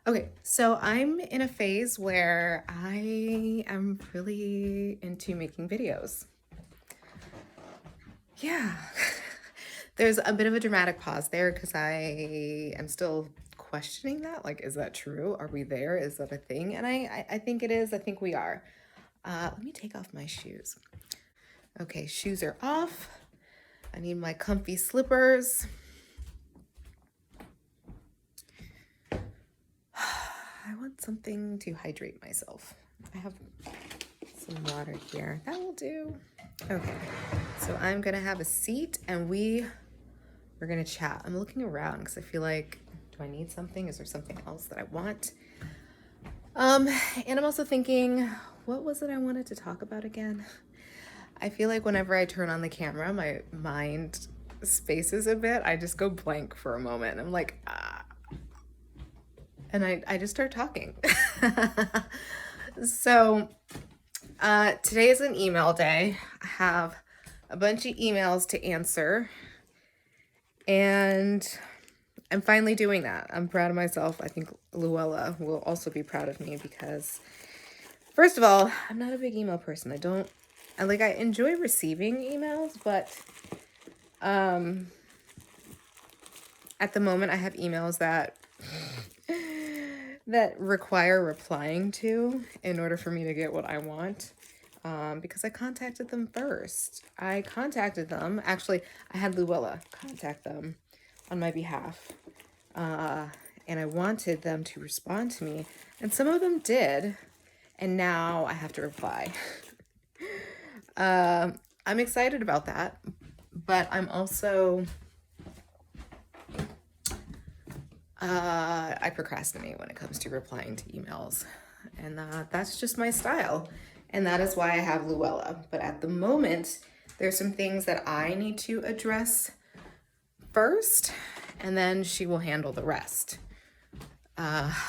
Okay, so I'm in a phase where I am really into making videos. Yeah. There's a bit of a dramatic pause there because I am still questioning that. Like, is that true? Are we there? Is that a thing? And I think it is. I think we are. Let me take off my shoes. Okay, shoes are off. I need my comfy slippers. I want something to hydrate myself. I have some water here. That will do. Okay, so I'm gonna have a seat and we're gonna chat. I'm looking around because I feel like, do I need something? Is there something else that I want? Um, and I'm also thinking, what was it I wanted to talk about again? I feel like whenever I turn on the camera, my mind spaces a bit. I just go blank for a moment. I'm like, ah, and I just start talking. So today is an email day. I have a bunch of emails to answer, and I'm finally doing that. I'm proud of myself. I think Luella will also be proud of me because, first of all, I'm not a big email person. I enjoy receiving emails, but at the moment I have emails that require replying to in order for me to get what I want. Because I contacted them first. I contacted them. Actually, I had Luella contact them on my behalf. And I wanted them to respond to me. And some of them did. And now I have to reply. I'm excited about that. But I'm also... I procrastinate when it comes to replying to emails. And that's just my style. And that is why I have Luella. But at the moment, there's some things that I need to address first, and then she will handle the rest.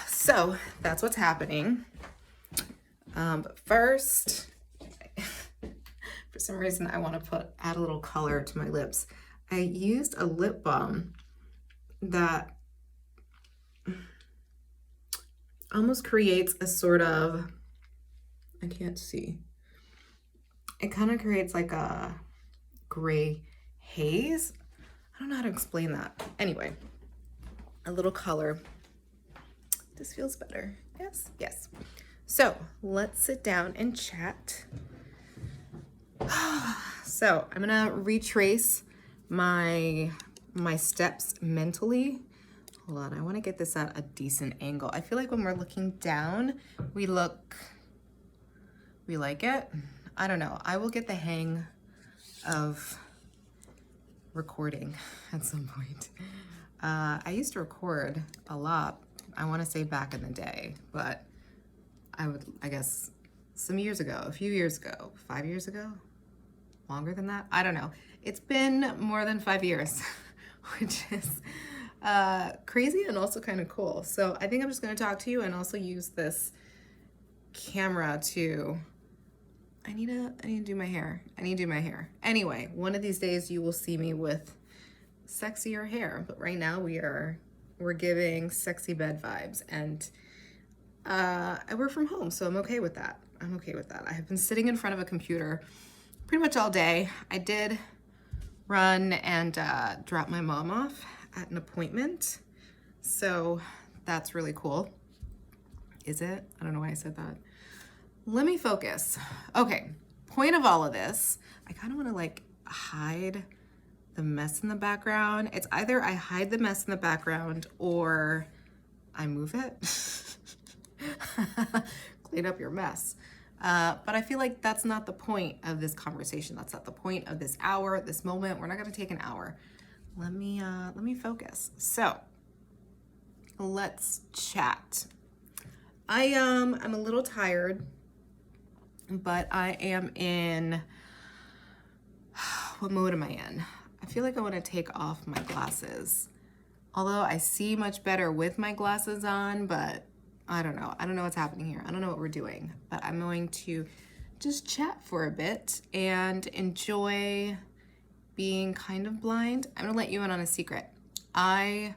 So that's what's happening. But first, for some reason, I want to add a little color to my lips. I used a lip balm that almost creates a sort of, I can't see. It kind of creates like a gray haze. I don't know how to explain that. Anyway, a little color. This feels better. Yes, yes. So let's sit down and chat. So I'm gonna retrace my steps mentally. Hold on, I want to get this at a decent angle. I feel like when we're looking down, we like it. I don't know. I will get the hang of recording at some point. I used to record a lot. I want to say back in the day, but I guess some years ago, a few years ago, 5 years ago, longer than that. I don't know. It's been more than 5 years, which is crazy and also kind of cool. So I think I'm just going to talk to you and also use this camera to, I need to do my hair. I need to do my hair. Anyway, one of these days you will see me with sexier hair, but right now we're giving sexy bed vibes, and I work from home, so I'm okay with that. I'm okay with that. I have been sitting in front of a computer pretty much all day. I did run and drop my mom off at an appointment, so that's really cool. Is it? I don't know why I said that. Let me focus. Okay, point of all of this, I kind of want to like hide the mess in the background. It's either I hide the mess in the background or I move it. Clean up your mess. But I feel like that's not the point of this conversation. That's not the point of this hour, this moment. We're not gonna take an hour. Let me focus. So let's chat. I'm a little tired, but I am in, what mode am I in? I feel like I want to take off my glasses. Although I see much better with my glasses on, but I don't know. I don't know what's happening here. I don't know what we're doing, but I'm going to just chat for a bit and enjoy being kind of blind. I'm gonna let you in on a secret. I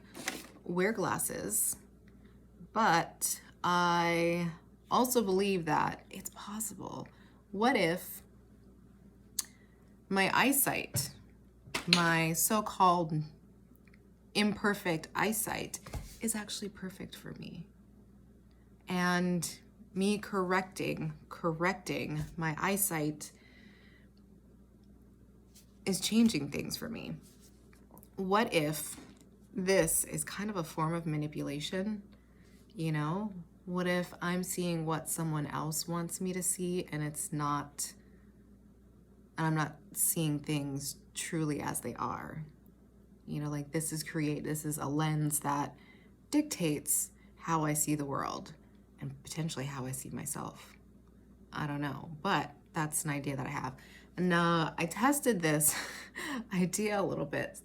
wear glasses, But I also believe that it's possible. What if my eyesight, my so-called imperfect eyesight, is actually perfect for me? And me correcting my eyesight is changing things for me. What if this is kind of a form of manipulation? You know, what if I'm seeing what someone else wants me to see and I'm not seeing things truly as they are? You know, like this is a lens that dictates how I see the world and potentially how I see myself. I don't know, but that's an idea that I have. And I tested this idea a little bit.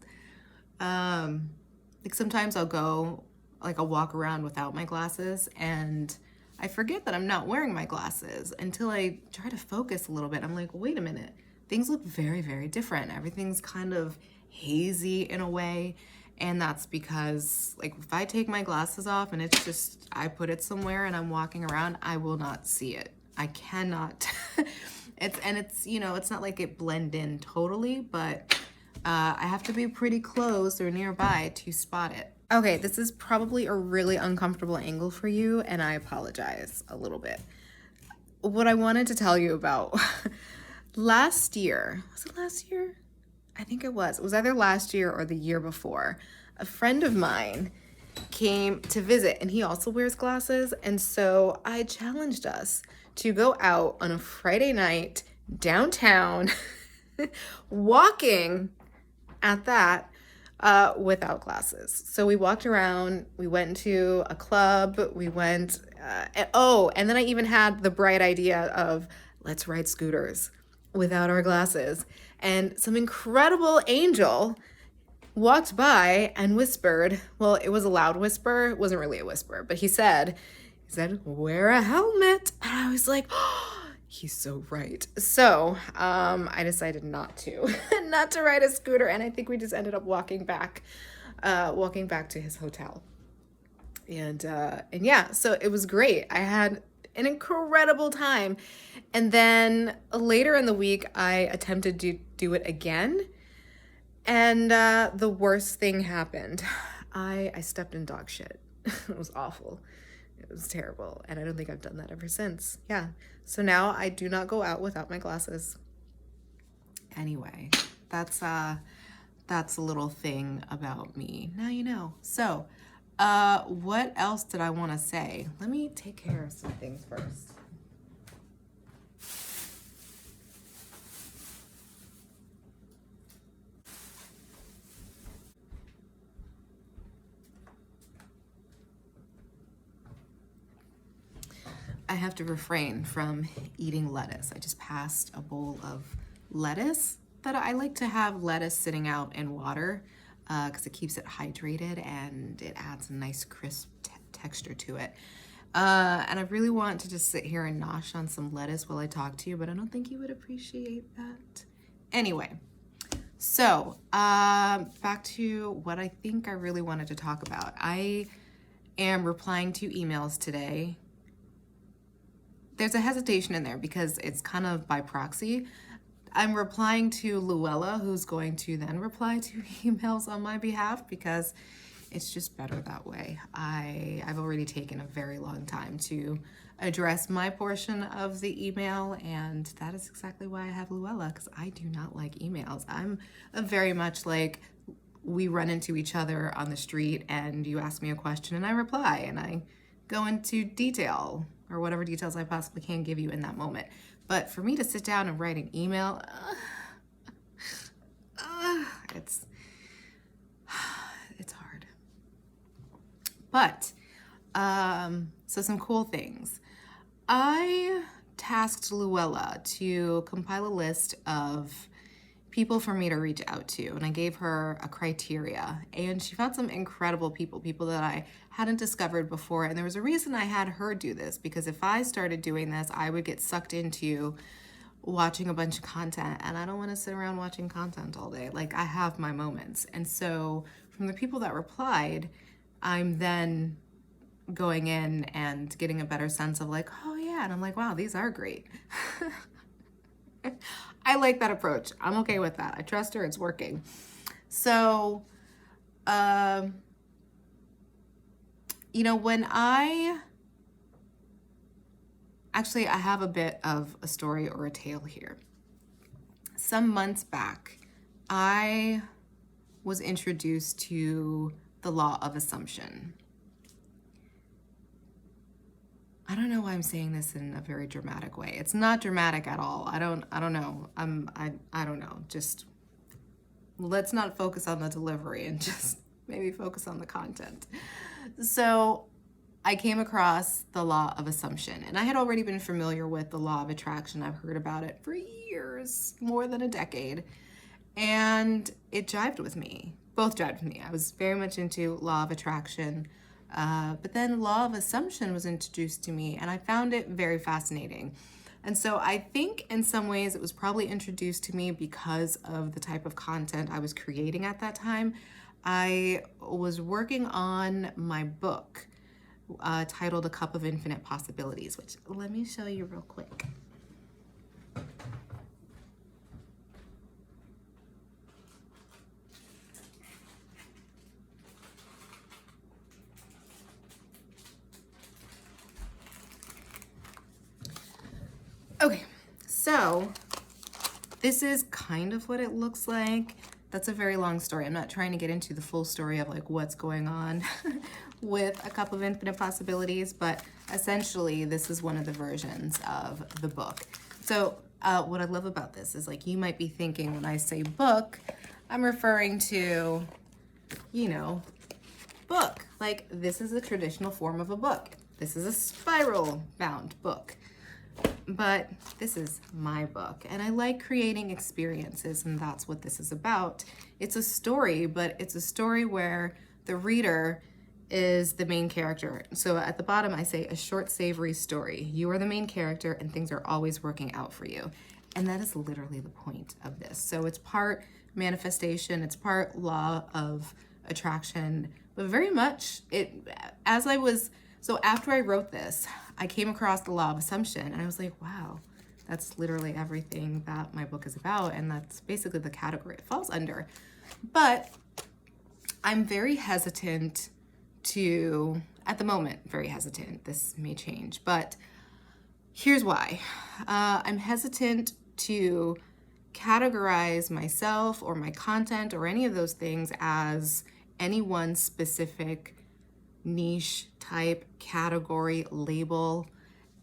Like sometimes I'll walk around without my glasses and I forget that I'm not wearing my glasses until I try to focus a little bit. I'm like, wait a minute, things look very, very different. Everything's kind of hazy in a way. And that's because, like, if I take my glasses off and it's just, I put it somewhere and I'm walking around, I will not see it. I cannot. It's, you know, it's not like it blend in totally, but I have to be pretty close or nearby to spot it. Okay, this is probably a really uncomfortable angle for you, and I apologize a little bit. What I wanted to tell you about last year, was it last year? I think it was either last year or the year before. A friend of mine came to visit and he also wears glasses. And so I challenged us to go out on a Friday night downtown, walking at that, without glasses. So we walked around, we went into a club, we went, and then I even had the bright idea of let's ride scooters without our glasses. And some incredible angel walked by and whispered, well, it was a loud whisper, it wasn't really a whisper, but he said, wear a helmet. And I was like, oh, he's so right. So I decided not to ride a scooter. And I think we just ended up walking back to his hotel. And yeah, so it was great. I had an incredible time. And then later in the week, I attempted to do it again. And the worst thing happened. I stepped in dog shit. It was awful. It was terrible. And I don't think I've done that ever since. Yeah. So now I do not go out without my glasses. Anyway, that's a little thing about me. Now you know. So, what else did I want to say? Let me take care of some things first. I have to refrain from eating lettuce. I just passed a bowl of lettuce. But I like to have lettuce sitting out in water because it keeps it hydrated and it adds a nice crisp texture to it. And I really want to just sit here and nosh on some lettuce while I talk to you, but I don't think you would appreciate that. Anyway, so back to what I think I really wanted to talk about. I am replying to emails today. There's a hesitation in there because it's kind of by proxy. I'm replying to Luella, who's going to then reply to emails on my behalf because it's just better that way. I've already taken a very long time to address my portion of the email, and that is exactly why I have Luella, because I do not like emails. I'm very much like, we run into each other on the street and you ask me a question and I reply and I go into detail or whatever details I possibly can give you in that moment. But for me to sit down and write an email, it's hard. But, so some cool things. I tasked Luella to compile a list of people for me to reach out to, and I gave her a criteria, and she found some incredible people that I hadn't discovered before. And there was a reason I had her do this, because if I started doing this, I would get sucked into watching a bunch of content, and I don't want to sit around watching content all day. Like, I have my moments. And so from the people that replied, I'm then going in and getting a better sense of like, oh yeah, and I'm like, wow, these are great. I like that approach. I'm okay with that. I trust her. It's working. So, you know, when I have a bit of a story or a tale here. Some months back, I was introduced to the law of assumption. I don't know why I'm saying this in a very dramatic way. It's not dramatic at all. I don't know. I don't know. Just let's not focus on the delivery and just maybe focus on the content. So I came across the law of assumption, and I had already been familiar with the law of attraction. I've heard about it for years, more than a decade, and it jived with me. Both jived with me. I was very much into law of attraction, but then law of assumption was introduced to me, and I found it very fascinating. And so I think in some ways it was probably introduced to me because of the type of content I was creating at that time. I was working on my book titled A Cup of Infinite Possibilities, which let me show you real quick. Okay, so this is kind of what it looks like. That's a very long story. I'm not trying to get into the full story of like what's going on with A Cup of Infinite Possibilities, but essentially this is one of the versions of the book. So what I love about this is like you might be thinking when I say book, I'm referring to, you know, book. Like this is a traditional form of a book. This is a spiral bound book. But this is my book, and I like creating experiences, and that's what this is about. It's a story, but it's a story where the reader is the main character. So at the bottom, I say a short, savory story. You are the main character, and things are always working out for you. And that is literally the point of this. So it's part manifestation, it's part law of attraction, but very much so after I wrote this, I came across the law of assumption, and I was like, wow, that's literally everything that my book is about, and that's basically the category it falls under. But I'm very hesitant at the moment, very hesitant. This may change, but here's why. I'm hesitant to categorize myself or my content or any of those things as any one specific niche type, category, label.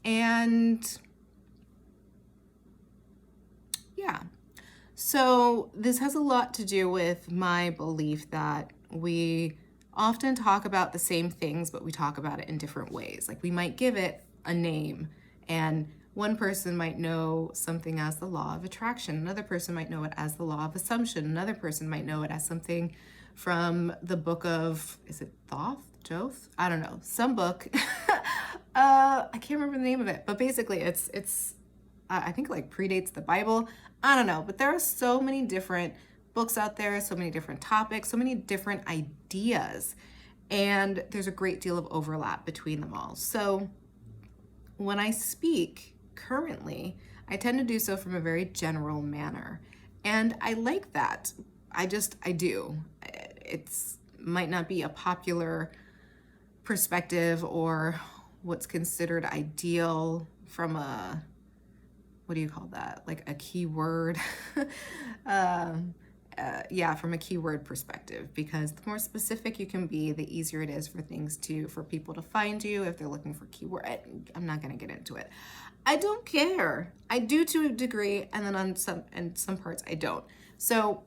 And yeah, so this has a lot to do with my belief that we often talk about the same things, but we talk about it in different ways. Like we might give it a name, and one person might know something as the law of attraction. Another person might know it as the law of assumption. Another person might know it as something from the book of, is it Thoth? Joth? I don't know, some book. I can't remember the name of it, but basically it's I think like predates the Bible. I don't know, but there are so many different books out there, so many different topics, so many different ideas, and there's a great deal of overlap between them all. So when I speak currently, I tend to do so from a very general manner, and I like that. I do. It's might not be a popular perspective or what's considered ideal from a, what do you call that? Like a keyword. Yeah, from a keyword perspective, because the more specific you can be, the easier it is for people to find you if they're looking for keyword. I'm not going to get into it. I don't care. I do to a degree, and then in some parts I don't. So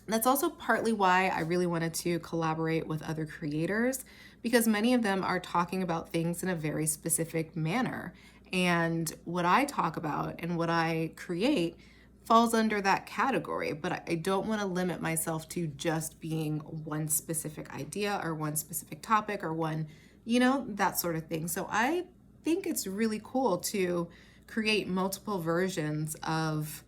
that's also partly why I really wanted to collaborate with other creators, because many of them are talking about things in a very specific manner. And what I talk about and what I create falls under that category, but I don't want to limit myself to just being one specific idea or one specific topic or one, that sort of thing. So I think it's really cool to create multiple versions of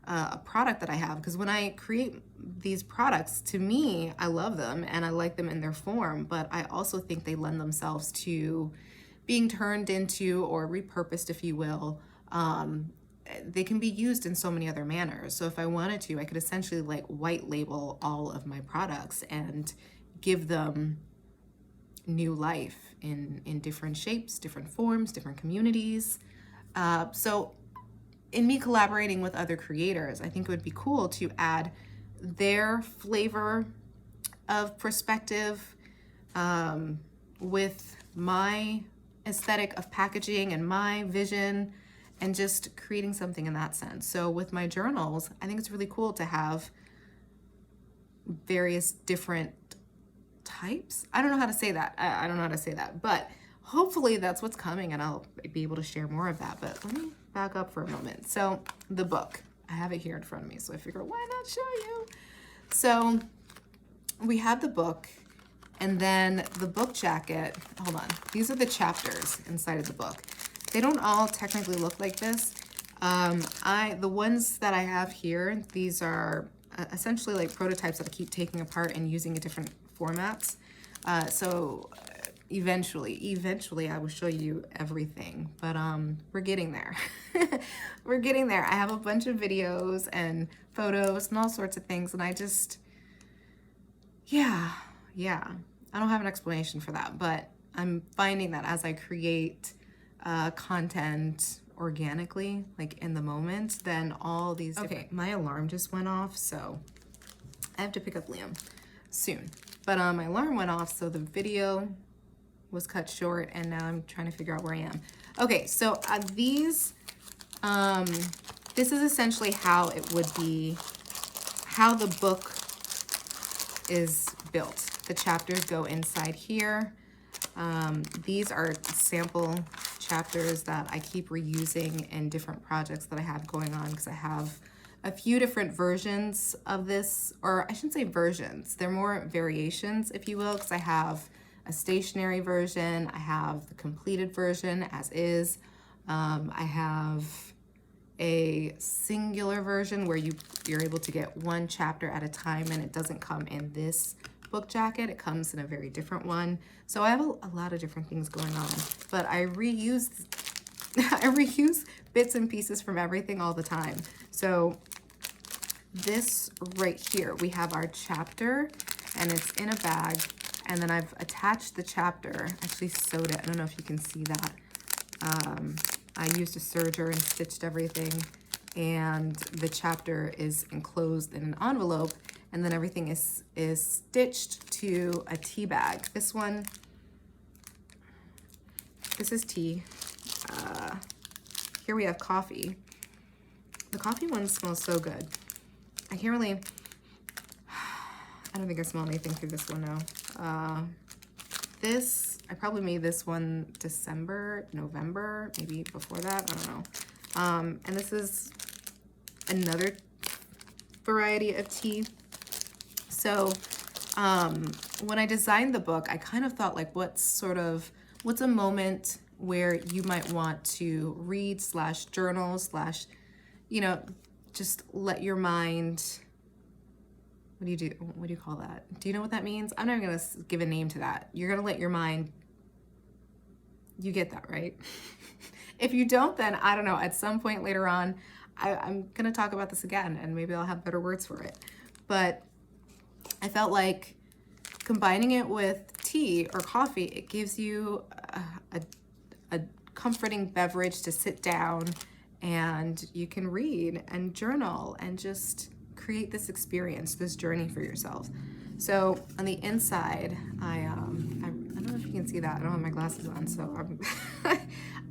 a product that I have, because when I create these products, to me, I love them and I like them in their form, but I also think they lend themselves to being turned into or repurposed, if you will. They can be used in so many other manners. So if I wanted to, I could essentially like white label all of my products and give them new life in different shapes, different forms, different communities. So in me collaborating with other creators, I think it would be cool to add their flavor of perspective with my aesthetic of packaging and my vision, and just creating something in that sense. So with my journals, I think it's really cool to have various different types. I don't know how to say that. I don't know how to say that, but hopefully that's what's coming and I'll be able to share more of that. But let me back up for a moment. So the book, I have it here in front of me, so I figure why not show you? So we have the book, and then the book jacket. Hold on. These are the chapters inside of the book. They don't all technically look like this. The ones that I have here, these are essentially like prototypes that I keep taking apart and using in different formats. So eventually I will show you everything, but we're getting there. We're getting there. I have a bunch of videos and photos and all sorts of things, and I just, yeah, I don't have an explanation for that, but I'm finding that as I create content organically, like in the moment, then all these okay, my alarm just went off, so I have to pick up Liam soon. But my alarm went off, so the video was cut short, and now I'm trying to figure out where I am. Okay, so this is essentially how it would be, how the book is built. The chapters go inside here. These are sample chapters that I keep reusing in different projects that I have going on, because I have a few different versions of this, or I shouldn't say versions, they're more variations, if you will, because I have a stationary version, I have the completed version as is, I have a singular version where you're able to get one chapter at a time, and it doesn't come in this book jacket, it comes in a very different one. So I have a lot of different things going on, but I reuse bits and pieces from everything all the time. So this right here, we have our chapter, and it's in a bag, and then I've attached the chapter, actually sewed it, I don't know if you can see that. I used a serger and stitched everything, and the chapter is enclosed in an envelope, and then everything is stitched to a tea bag. This is tea. Here we have coffee. The coffee one smells so good. I can't really, I don't think I smell anything through this one now. I probably made this one December, November, maybe before that, I don't know. And this is another variety of tea. So when I designed the book, I kind of thought like, what's a moment where you might want to read / journal / just let your mind, what do you do? What do you call that? Do you know what that means? I'm not even gonna give a name to that. You're gonna let your mind, you get that, right? If you don't, then I don't know, at some point later on, I'm gonna talk about this again, and maybe I'll have better words for it. But I felt like combining it with tea or coffee, it gives you a comforting beverage to sit down, and you can read and journal and just create this experience, this journey for yourself. So on the inside, I don't know if you can see that. I don't have my glasses on, so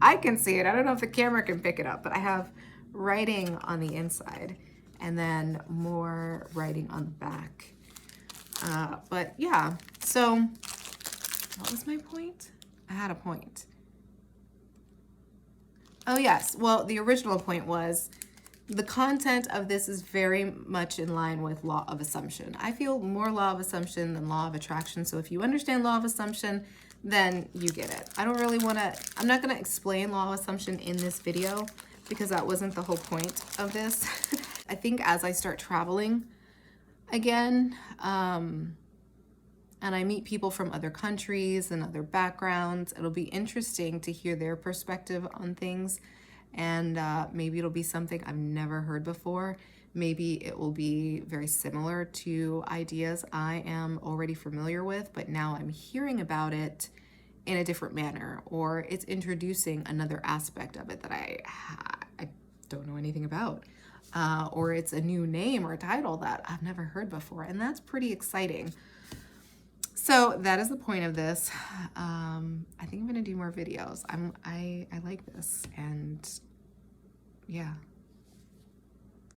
I can see it. I don't know if the camera can pick it up, but I have writing on the inside and then more writing on the back. But yeah, so what was my point? I had a point. Oh yes, well, the original point was the content of this is very much in line with law of assumption. I feel more law of assumption than law of attraction. So if you understand law of assumption, then you get it. I don't really want to, I'm not going to explain law of assumption in this video because that wasn't the whole point of this. I think as I start traveling again, and I meet people from other countries and other backgrounds, it'll be interesting to hear their perspective on things. And maybe it'll be something I've never heard before. Maybe it will be very similar to ideas I am already familiar with, but now I'm hearing about it in a different manner, or it's introducing another aspect of it that I don't know anything about. Or it's a new name or a title that I've never heard before, and that's pretty exciting. So that is the point of this. I think I'm gonna do more videos. I like this, and yeah.